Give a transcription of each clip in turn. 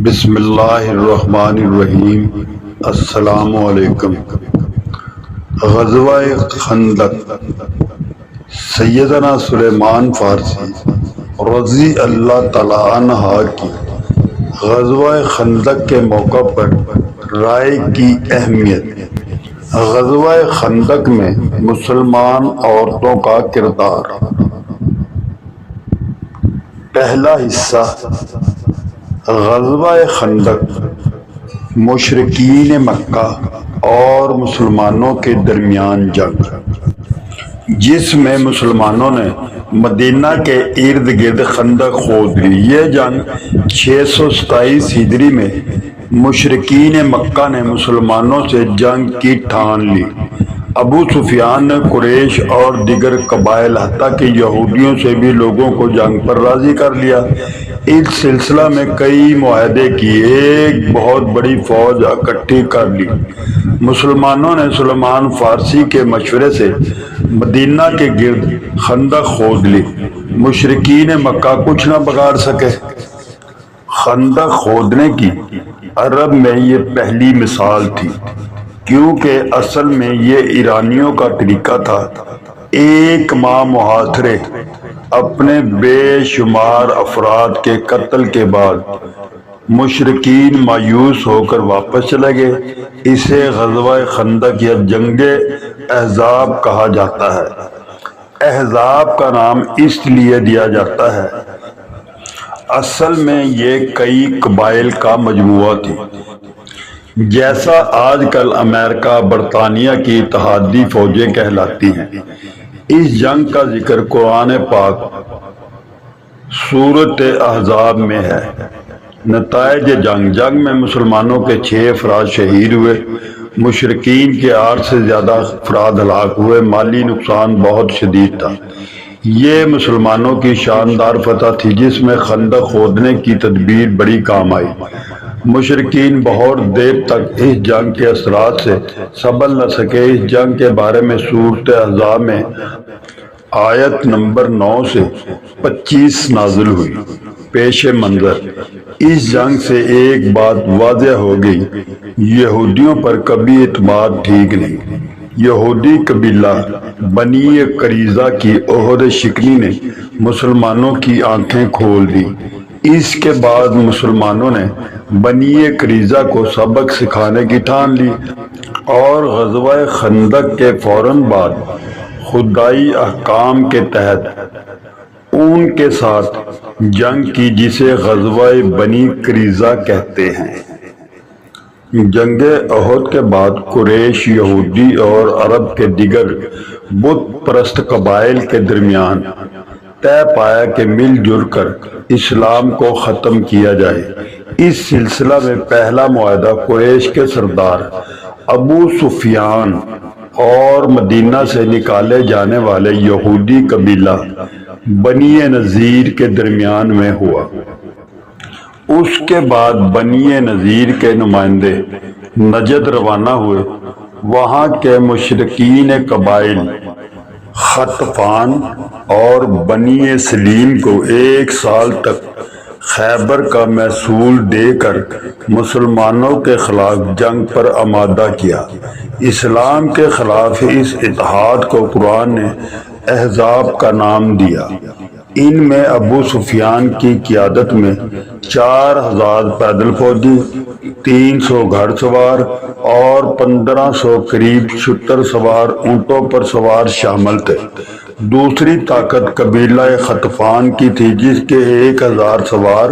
بسم اللہ الرحمن الرحیم۔ السلام علیکم۔ غزوہ خندق سیدنا سلیمان فارسی رضی اللہ تعالی عنہ کی غزوہ خندق کے موقع پر رائے کی اہمیت۔ غزوہ خندق میں مسلمان عورتوں کا کردار۔ پہلا حصہ، غزوہ خندق مشرکین مکہ اور مسلمانوں کے درمیان جنگ، جس میں مسلمانوں نے مدینہ کے ارد گرد خندق کھود لی۔ یہ جنگ 627 ہجری میں مشرکین مکہ نے مسلمانوں سے جنگ کی ٹھان لی۔ ابو سفیان نے قریش اور دیگر قبائل حتیٰ کہ یہودیوں سے بھی لوگوں کو جنگ پر راضی کر لیا۔ اس سلسلہ میں کئی معاہدے کیے، ایک بہت بڑی فوج اکٹھی کر لی۔ مسلمانوں نے سلیمان فارسی کے مشورے سے مدینہ کے گرد خندق کھود لی۔ مشرکین مکہ کچھ نہ بگاڑ سکے۔ خندق کھودنے کی عرب میں یہ پہلی مثال تھی، کیونکہ اصل میں یہ ایرانیوں کا طریقہ تھا۔ ایک ماہ محاصرے، اپنے بے شمار افراد کے قتل کے بعد مشرکین مایوس ہو کر واپس چلے گئے۔ اسے غزوہ خندق یا جنگ احزاب کہا جاتا ہے۔ احزاب کا نام اس لیے دیا جاتا ہے، اصل میں یہ کئی قبائل کا مجموعہ تھی، جیسا آج کل امریکہ برطانیہ کی اتحادی فوجیں کہلاتی ہیں۔ اس جنگ کا ذکر قرآن پاک سورۃ احزاب میں ہے۔ نتائج جنگ میں مسلمانوں کے 6 افراد شہید ہوئے، مشرکین کے 8 سے زیادہ افراد ہلاک ہوئے، مالی نقصان بہت شدید تھا۔ یہ مسلمانوں کی شاندار فتح تھی، جس میں خندق کھودنے کی تدبیر بڑی کام آئی۔ مشرکین بہت دیر تک اس جنگ کے اثرات سے سنبھل نہ سکے۔ اس جنگ کے بارے میں سورۃ احزاب میں آیت نمبر 9 سے 25 نازل ہوئی۔ پیش منظر، اس جنگ سے ایک بات واضح ہو گئی، یہودیوں پر کبھی اعتماد ٹھیک نہیں۔ یہودی قبیلہ بنی قریظہ کی عہد شکنی نے مسلمانوں کی آنکھیں کھول دی۔ اس کے بعد مسلمانوں نے بنی قریظہ کو سبق سکھانے کی ٹھان لی اور غزوہ خندق کے فوراً بعد خدائی احکام کے تحت ان کے ساتھ جنگ کی، جسے غزوہ بنی قریظہ کہتے ہیں۔ جنگ احد کے بعد قریش، یہودی اور عرب کے دیگر بت پرست قبائل کے درمیان طے پایا کہ مل جل کر اسلام کو ختم کیا جائے۔ اس سلسلہ میں پہلا معاہدہ قریش کے سردار ابو سفیان اور مدینہ سے نکالے جانے والے یہودی قبیلہ بنی نذیر کے درمیان میں ہوا۔ اس کے بعد بنی نذیر کے نمائندے نجد روانہ ہوئے۔ وہاں کے مشرکین قبائل غطفان اور بنی سلیم کو 1 سال تک خیبر کا محصول دے کر مسلمانوں کے خلاف جنگ پر آمادہ کیا۔ اسلام کے خلاف اس اتحاد کو قرآن نے احزاب کا نام دیا۔ ان میں ابو سفیان کی قیادت میں 4000 پیدل فوجی، 300 گھڑ سوار اور 1500 قریب شتر سوار اونٹوں پر سوار شامل تھے۔ دوسری طاقت قبیلہ غطفان کی تھی، جس کے 1000 سوار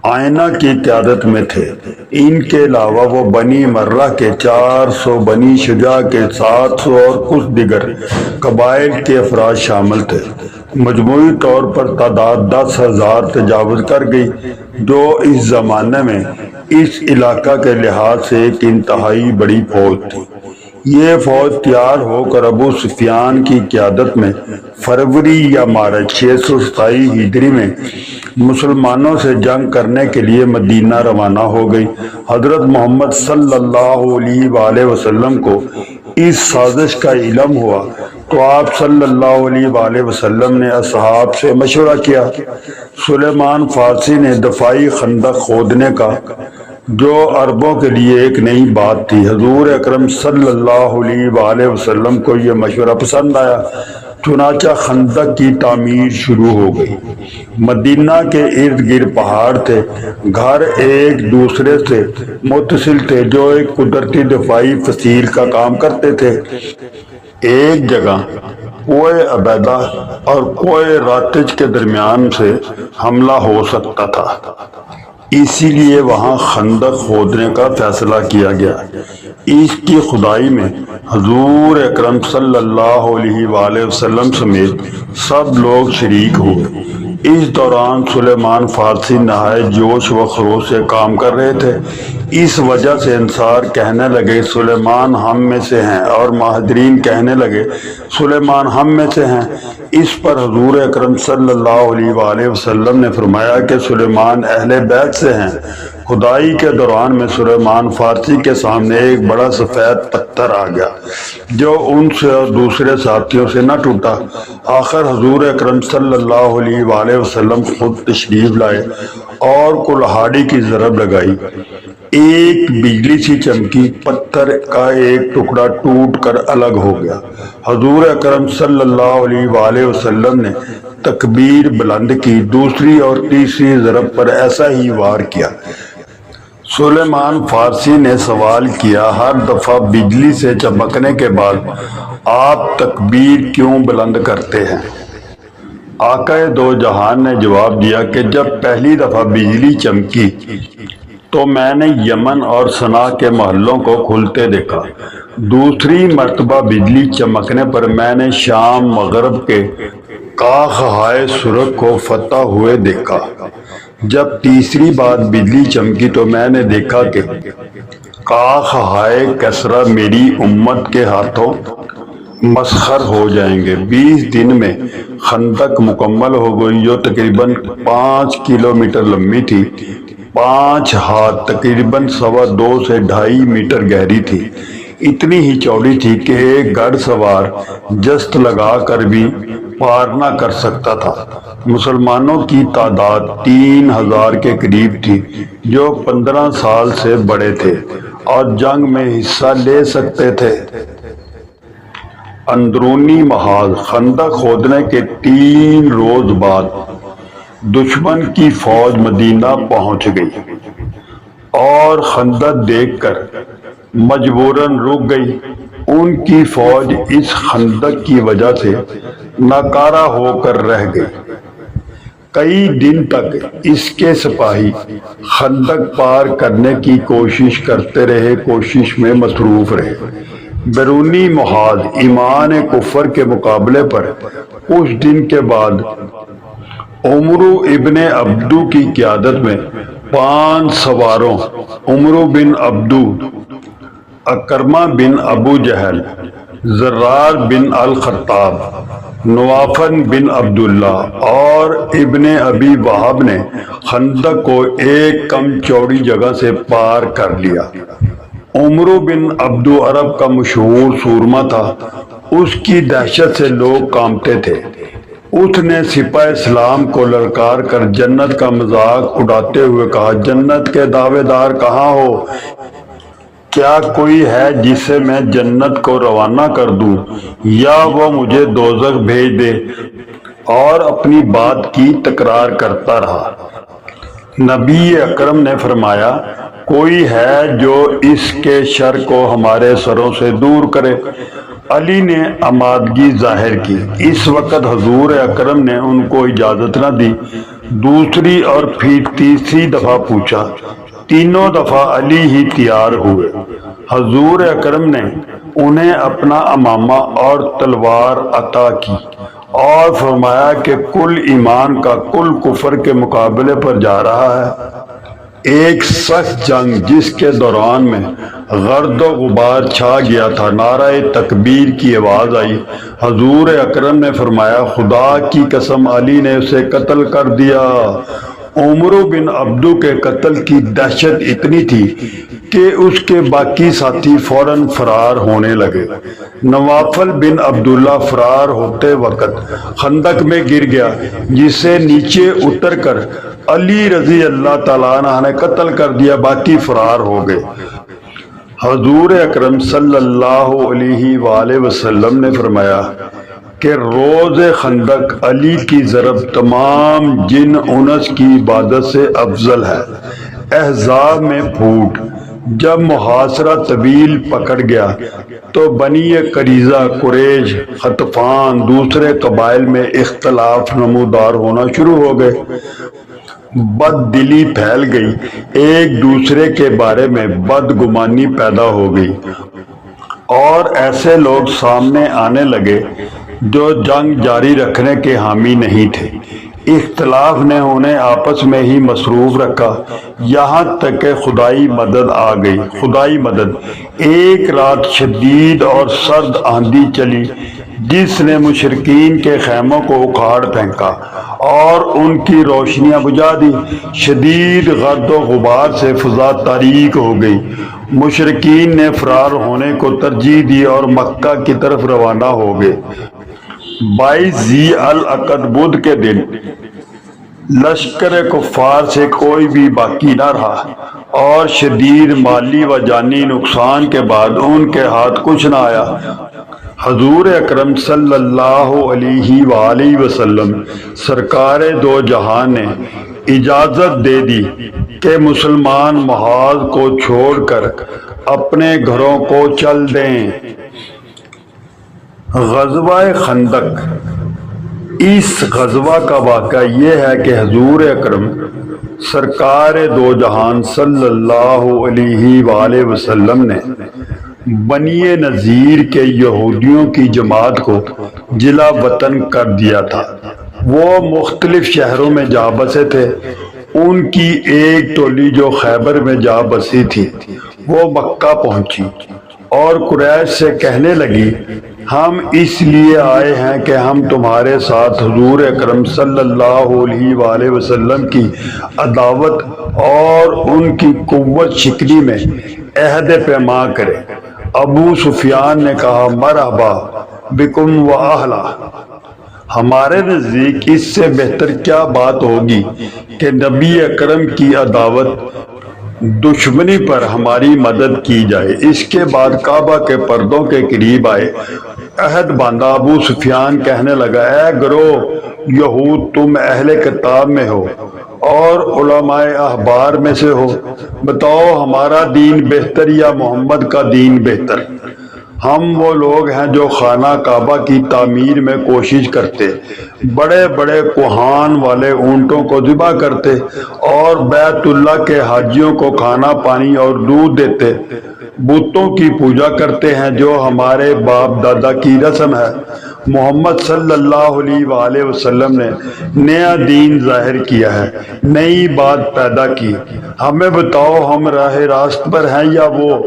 آئینہ کی قیادت میں تھے۔ ان کے علاوہ وہ بنی مرہ کے 400، بنی شجاع کے 700 اور کچھ دیگر قبائل کے افراد شامل تھے۔ مجموعی طور پر تعداد 10,000 تجاوز کر گئی، جو اس زمانے میں اس علاقہ کے لحاظ سے ایک انتہائی بڑی فوج تھی۔ یہ فوج تیار ہو کر ابو سفیان کی قیادت میں فروری یا مارچ 627 ہجری میں مسلمانوں سے جنگ کرنے کے لیے مدینہ روانہ ہو گئی۔ حضرت محمد صلی اللہ علیہ وآلہ وسلم کو اس سازش کا علم ہوا تو آپ صلی اللہ علیہ وآلہ وسلم نے اصحاب سے مشورہ کیا۔ سلیمان فارسی نے دفاعی خندق کھودنے کا، جو عربوں کے لیے ایک نئی بات تھی، حضور اکرم صلی اللہ علیہ وآلہ وسلم کو یہ مشورہ پسند آیا، چنانچہ خندق کی تعمیر شروع ہو گئی۔ مدینہ کے ارد گرد پہاڑ تھے، گھر ایک دوسرے سے متصل تھے جو ایک قدرتی دفاعی فصیل کا کام کرتے تھے۔ ایک جگہ کوہ عبیدہ اور کوہ راتج کے درمیان سے حملہ ہو سکتا تھا، اسی لیے وہاں خندق کھودنے کا فیصلہ کیا گیا۔ اس کی کھدائی میں حضور اکرم صلی اللہ علیہ وآلہ وسلم سمیت سب لوگ شریک ہوئے۔ اس دوران سلیمان فارسی نہایت جوش و خروش سے کام کر رہے تھے۔ اس وجہ سے انصار کہنے لگے سلیمان ہم میں سے ہیں، اور مہاجرین کہنے لگے سلیمان ہم میں سے ہیں۔ اس پر حضور اکرم صلی اللہ علیہ وآلہ وسلم نے فرمایا کہ سلیمان اہل بیت سے ہیں۔ کھدائی کے دوران میں سلیمان فارسی کے سامنے ایک بڑا سفید پتھر آ گیا جو ان سے اور دوسرے ساتھیوں سے نہ ٹوٹا۔ آخر حضور اکرم صلی اللہ علیہ وآلہ وسلم خود تشریف لائے اور کلہاڑی کی ضرب لگائی، ایک بجلی سی چمکی، پتھر کا ایک ٹکڑا ٹوٹ کر الگ ہو گیا۔ حضور اکرم صلی اللہ علیہ وآلہ وسلم نے تکبیر بلند کی، دوسری اور تیسری ضرب پر ایسا ہی وار کیا۔ سلیمان فارسی نے سوال کیا، ہر دفعہ بجلی سے چمکنے کے بعد آپ تکبیر کیوں بلند کرتے ہیں؟ آقا دو جہان نے جواب دیا کہ جب پہلی دفعہ بجلی چمکی تو میں نے یمن اور صنعا کے محلوں کو کھلتے دیکھا، دوسری مرتبہ بجلی چمکنے پر میں نے شام مغرب کے کاخ ہائے سرخ کو فتح ہوئے دیکھا، جب تیسری بار بجلی چمکی تو میں نے دیکھا کہ کاخ ہائے کسرا میری امت کے ہاتھوں مسخر ہو جائیں گے۔ 20 دن میں خندق مکمل ہو گئی جو تقریباً 5 کلومیٹر لمبی تھی، 5 ہاتھ تقریباً 2.25 سے 2.5 میٹر گہری تھی، اتنی ہی چوڑی تھی کہ ایک گھڑ سوار جست لگا کر بھی پار نہ کر سکتا تھا۔ مسلمانوں کی تعداد 3000 کے قریب تھی جو 15 سال سے بڑے تھے اور جنگ میں حصہ لے سکتے تھے۔ اندرونی محاذ: خندق کھودنے کے 3 روز بعد دشمن کی فوج مدینہ پہنچ گئی اور خندق دیکھ کر مجبوراً رک گئی۔ ان کی فوج اس خندق کی وجہ سے ناکارہ ہو کر رہ گئی۔ کئی دن تک اس کے سپاہی خندق پار کرنے کی کوشش کرتے رہے، کوشش میں مصروف رہے۔ بیرونی محاذ: ایمان کفر کے مقابلے پر کچھ دن کے بعد عمرو ابن عبدو کی قیادت میں 5 سواروں، عمرو بن عبدو، اکرمہ بن ابو جہل، زرار بن الخطاب، نوافل بن عبداللہ اور ابن ابی وہب نے خندق کو ایک کم چوڑی جگہ سے پار کر لیا۔ عمرو بن عبدو عرب کا مشہور سورما تھا، اس کی دہشت سے لوگ کانپتے تھے۔ اس نے سپاہ اسلام کو للکار کر جنت کا مذاق اڑاتے ہوئے کہا، جنت کے دعوے دار کہاں ہو؟ کیا کوئی ہے جسے میں جنت کو روانہ کر دوں یا وہ مجھے دوزخ بھیج دے؟ اور اپنی بات کی تکرار کرتا رہا۔ نبی اکرم نے فرمایا، کوئی ہے جو اس کے شر کو ہمارے سروں سے دور کرے؟ علی نے آمادگی ظاہر کی۔ اس وقت حضور اکرم نے ان کو اجازت نہ دی۔ دوسری اور پھر تیسری دفعہ پوچھا، تینوں دفعہ علی ہی تیار ہوئے۔ حضور اکرم نے انہیں اپنا امامہ اور تلوار عطا کی اور فرمایا کہ کل ایمان کا کل کفر کے مقابلے پر جا رہا ہے۔ ایک سخت جنگ جس کے دوران میں گرد و غبار چھا گیا تھا، نعرہ تکبیر کی آواز آئی۔ حضور اکرم نے فرمایا، خدا کی قسم علی نے اسے قتل کر دیا۔ عمر بن عبدو کے قتل کی دہشت اتنی تھی کہ اس کے باقی ساتھی فوراً فرار ہونے لگے۔ نوافل بن عبداللہ فرار ہوتے وقت خندق میں گر گیا، جسے نیچے اتر کر علی رضی اللہ تعالیٰ عنہ نے قتل کر دیا، باقی فرار ہو گئے۔ حضور اکرم صلی اللہ علیہ وآلہ وسلم نے فرمایا کہ روز خندق علی کی ضرب تمام جن انس کی عبادت سے افضل ہے۔ احزاب میں پھوٹ جب محاصرہ طویل پکڑ گیا تو بنی قریظہ، قریش، غطفان، دوسرے قبائل میں اختلاف نمودار ہونا شروع ہو گئے۔ بد دلی پھیل گئی، ایک دوسرے کے بارے میں بدگمانی پیدا ہو گئی، اور ایسے لوگ سامنے آنے لگے جو جنگ جاری رکھنے کے حامی نہیں تھے۔ اختلاف نے انہیں آپس میں ہی مصروف رکھا، یہاں تک کہ خدائی مدد آ گئی۔ خدائی مدد! ایک رات شدید اور سرد آندھی چلی جس نے مشرکین کے خیموں کو اکھاڑ پھینکا اور ان کی روشنیاں بجھا دی۔ شدید گرد و غبار سے فضا تاریک ہو گئی۔ مشرکین نے فرار ہونے کو ترجیح دی اور مکہ کی طرف روانہ ہو گئے۔ 22 ذی العقد بدھ کے دن لشکر کفار سے کوئی بھی باقی نہ رہا، اور شدید مالی و جانی نقصان کے بعد ان کے ہاتھ کچھ نہ آیا۔ حضور اکرم صلی اللہ علیہ وآلہ وسلم سرکار دو جہان نے اجازت دے دی کہ مسلمان محاذ کو چھوڑ کر اپنے گھروں کو چل دیں۔ غزوہ خندق۔ اس غزوہ کا واقعہ یہ ہے کہ حضور اکرم سرکار دو جہان صلی اللہ علیہ وآلہ وسلم نے بنی نذیر کے یہودیوں کی جماعت کو جلا وطن کر دیا تھا۔ وہ مختلف شہروں میں جا بسے تھے۔ ان کی ایک ٹولی جو خیبر میں جا بسی تھی وہ مکہ پہنچی اور قریش سے کہنے لگی، ہم اس لیے آئے ہیں کہ ہم تمہارے ساتھ حضور اکرم صلی اللہ علیہ وآلہ وسلم کی عداوت اور ان کی قوت شکنی میں عہد پیمان کریں۔ ابو سفیان نے کہا، مرحبا بکم و اہلا، ہمارے نزدیک اس سے بہتر کیا بات ہوگی کہ نبی اکرم کی عداوت دشمنی پر ہماری مدد کی جائے۔ اس کے بعد کعبہ کے پردوں کے قریب آئے، عہد باندھا۔ ابو سفیان کہنے لگا، اے گروہ یہود، تم اہل کتاب میں ہو اور علماء احبار میں سے ہو، بتاؤ ہمارا دین بہتر یا محمد کا دین بہتر؟ ہم وہ لوگ ہیں جو خانہ کعبہ کی تعمیر میں کوشش کرتے، بڑے بڑے کوہان والے اونٹوں کو ذبح کرتے اور بیت اللہ کے حاجیوں کو کھانا پانی اور دودھ دیتے، بتوں کی پوجا کرتے ہیں جو ہمارے باپ دادا کی رسم ہے۔ محمد صلی اللہ علیہ وآلہ وسلم نے نیا دین ظاہر کیا ہے، نئی بات پیدا کی، ہمیں بتاؤ ہم راہ راست پر ہیں یا وہ؟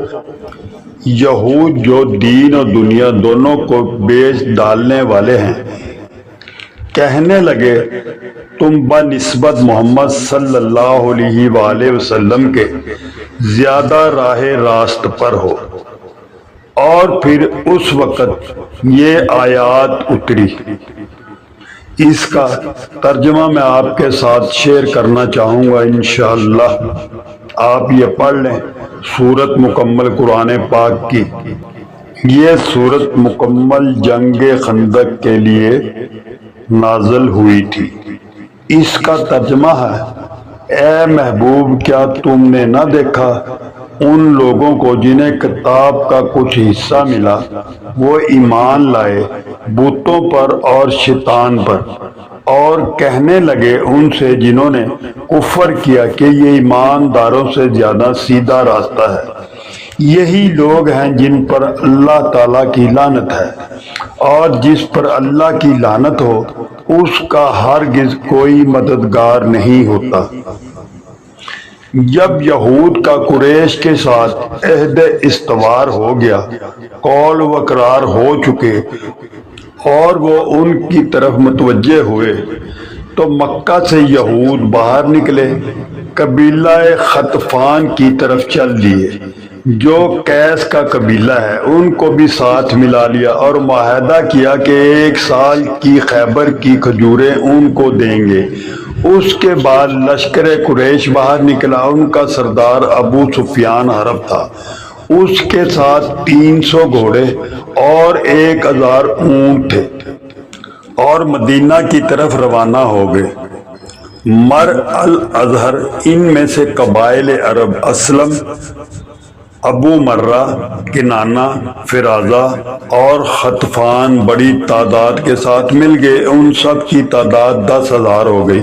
یہود جو دین اور دنیا دونوں کو بیچ ڈالنے والے ہیں کہنے لگے، تم بنسبت محمد صلی اللہ علیہ وآلہ وسلم کے زیادہ راہ راست پر ہو۔ اور پھر اس وقت یہ آیات اتری۔ اس کا ترجمہ میں آپ کے ساتھ شیئر کرنا چاہوں گا انشاءاللہ، آپ یہ پڑھ لیں۔ سورت مکمل قرآن پاک کی، یہ سورت مکمل جنگ خندق کے لیے نازل ہوئی تھی۔ اس کا ترجمہ ہے، اے محبوب کیا تم نے نہ دیکھا ان لوگوں کو جنہیں کتاب کا کچھ حصہ ملا، وہ ایمان لائے بتوں پر اور شیطان پر، اور کہنے لگے ان سے جنہوں نے کفر کیا کہ یہ ایمانداروں سے زیادہ سیدھا راستہ ہے۔ یہی لوگ ہیں جن پر اللہ تعالیٰ کی لعنت ہے، اور جس پر اللہ کی لعنت ہو اس کا ہرگز کوئی مددگار نہیں ہوتا۔ جب یہود کا قریش کے ساتھ عہد استوار ہو گیا، قول و اقرار ہو چکے اور وہ ان کی طرف متوجہ ہوئے، تو مکہ سے یہود باہر نکلے، قبیلہ خطفان کی طرف چل دیے جو قیس کا قبیلہ ہے، ان کو بھی ساتھ ملا لیا اور معاہدہ کیا کہ 1 سال کی خیبر کی کھجوریں ان کو دیں گے۔ اس کے بعد لشکر قریش باہر نکلا، ان کا سردار ابو سفیان حرب تھا، اس کے ساتھ 300 گھوڑے اور 1000 اونٹ تھے، اور مدینہ کی طرف روانہ ہو گئے۔ مر الازہر ان میں سے قبائل عرب اسلم، ابو مرہ، کنانہ، فرازہ اور خطفان بڑی تعداد کے ساتھ مل گئے، ان سب کی تعداد 10,000 ہو گئی۔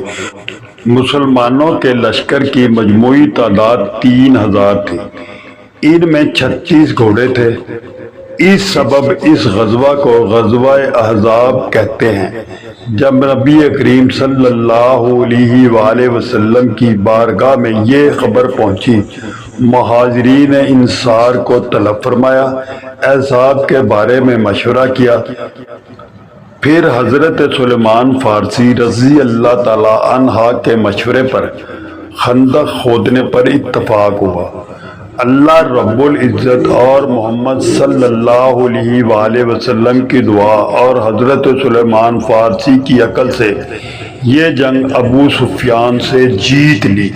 مسلمانوں کے لشکر کی مجموعی تعداد 3,000 تھی، ان میں 36 گھوڑے تھے۔ اس سبب اس غزوہ کو غزوہ احزاب کہتے ہیں۔ جب نبی کریم صلی اللہ علیہ وآلہ وسلم کی بارگاہ میں یہ خبر پہنچی، مہاجرین انصار کو طلب فرمایا، احزاب کے بارے میں مشورہ کیا۔ پھر حضرت سلیمان فارسی رضی اللہ تعالی عنہ کے مشورے پر خندق کھودنے پر اتفاق ہوا۔ اللہ رب العزت اور محمد صلی اللہ علیہ وآلہ وسلم کی دعا اور حضرت سلیمان فارسی کی عقل سے یہ جنگ ابو سفیان سے جیت لی۔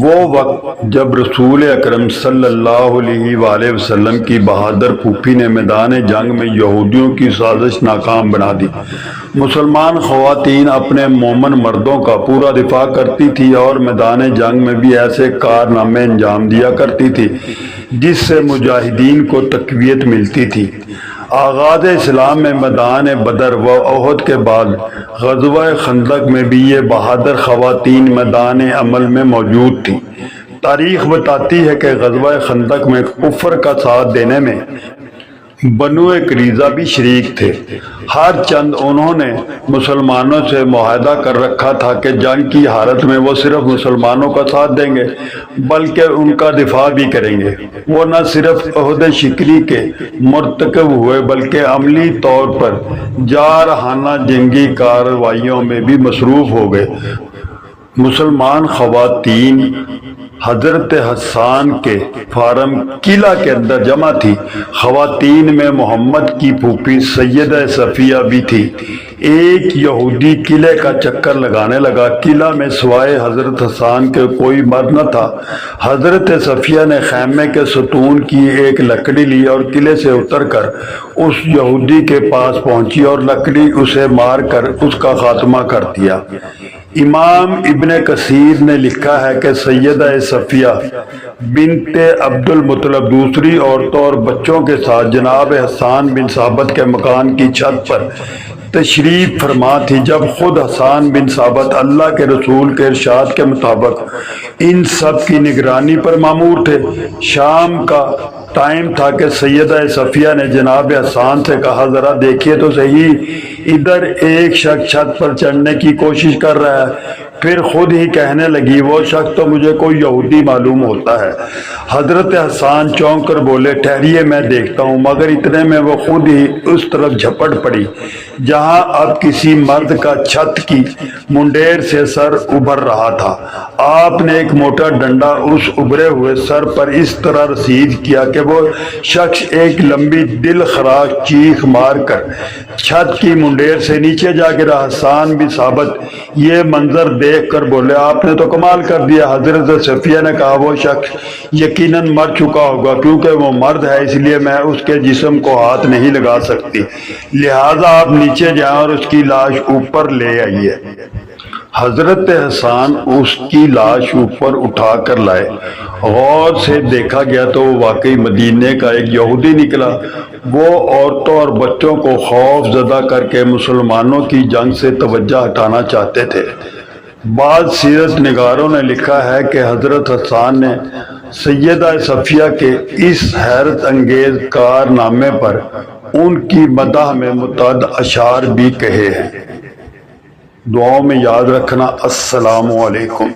وہ وقت جب رسول اکرم صلی اللہ علیہ وآلہ وسلم کی بہادر پھوپھی نے میدان جنگ میں یہودیوں کی سازش ناکام بنا دی۔ مسلمان خواتین اپنے مومن مردوں کا پورا دفاع کرتی تھی اور میدان جنگ میں بھی ایسے کارنامے انجام دیا کرتی تھی جس سے مجاہدین کو تقویت ملتی تھی۔ آغاز اسلام میں میدان بدر و احد کے بعد غزوہ خندق میں بھی یہ بہادر خواتین میدان عمل میں موجود تھیں۔ تاریخ بتاتی ہے کہ غزوہ خندق میں کفر کا ساتھ دینے میں بنو قریظہ بھی شریک تھے۔ ہر چند انہوں نے مسلمانوں سے معاہدہ کر رکھا تھا کہ جنگ کی حالت میں وہ صرف مسلمانوں کا ساتھ دیں گے بلکہ ان کا دفاع بھی کریں گے۔ وہ نہ صرف عہد شکری کے مرتکب ہوئے بلکہ عملی طور پر جارحانہ جنگی کارروائیوں میں بھی مصروف ہو گئے۔ مسلمان خواتین حضرت حسان کے فارم قلعہ کے اندر جمع تھی۔ خواتین میں محمد کی پھوپھی سیدہ صفیہ بھی تھی۔ ایک یہودی قلعے کا چکر لگانے لگا، قلعہ میں سوائے حضرت حسان کے کوئی مرد نہ تھا۔ حضرت صفیہ نے خیمے کے ستون کی ایک لکڑی لی اور قلعے سے اتر کر اس یہودی کے پاس پہنچی اور لکڑی اسے مار کر اس کا خاتمہ کر دیا۔ امام ابن کثیر نے لکھا ہے کہ سیدہ صفیہ بنت عبد المطلب دوسری عورتوں اور بچوں کے ساتھ جناب حسان بن ثابت کے مکان کی چھت پر تشریف فرما تھی، جب خود حسان بن ثابت اللہ کے رسول کے ارشاد کے مطابق ان سب کی نگرانی پر مامور تھے۔ شام کا ٹائم تھا کہ سیدہ صفیہ نے جناب حسان سے کہا، ذرا دیکھیے تو صحیح، ادھر ایک شخص چھت پر چڑھنے کی کوشش کر رہا ہے۔ پھر خود ہی کہنے لگی، وہ شخص تو مجھے کوئی یہودی معلوم ہوتا ہے۔ حضرت حسان چونک کر بولے، ٹھہریے میں دیکھتا ہوں، مگر اتنے میں وہ خود ہی اس طرف جھپٹ پڑی جہاں اب کسی مرد کا چھت کی منڈیر سے سر ابھر رہا تھا۔ آپ نے ایک موٹا ڈنڈا اس ابھرے ہوئے سر پر اس طرح رسید کیا کہ وہ شخص ایک لمبی دل خراش چیخ مار کر چھت کی منڈیر سے نیچے جا گرا۔ حسان بن ثابت یہ منظر دیکھ کر بولے، آپ نے تو کمال کر دیا۔ حضرت صفیہ نے کہا، وہ شخص یقیناً مر چکا ہوگا، کیونکہ وہ مرد ہے اس لیے میں اس کے جسم کو ہاتھ نہیں لگا سکتی، لہٰذا آپ نیچے جائیں اور اس کی لاش اوپر لے آئیے۔ حضرت حسان اس کی لاش اوپر اٹھا کر لائے۔ غور سے دیکھا گیا تو وہ واقعی مدینے کا ایک یہودی نکلا۔ وہ عورتوں اور بچوں کو خوف زدہ کر کے مسلمانوں کی جنگ سے توجہ ہٹانا چاہتے تھے۔ بعض سیرت نگاروں نے لکھا ہے کہ حضرت حسان نے سیدہ صفیہ کے اس حیرت انگیز کارنامے پر ان کی مدح میں متعدد اشعار بھی کہے ہیں۔ دعاؤں میں یاد رکھنا۔ السلام علیکم۔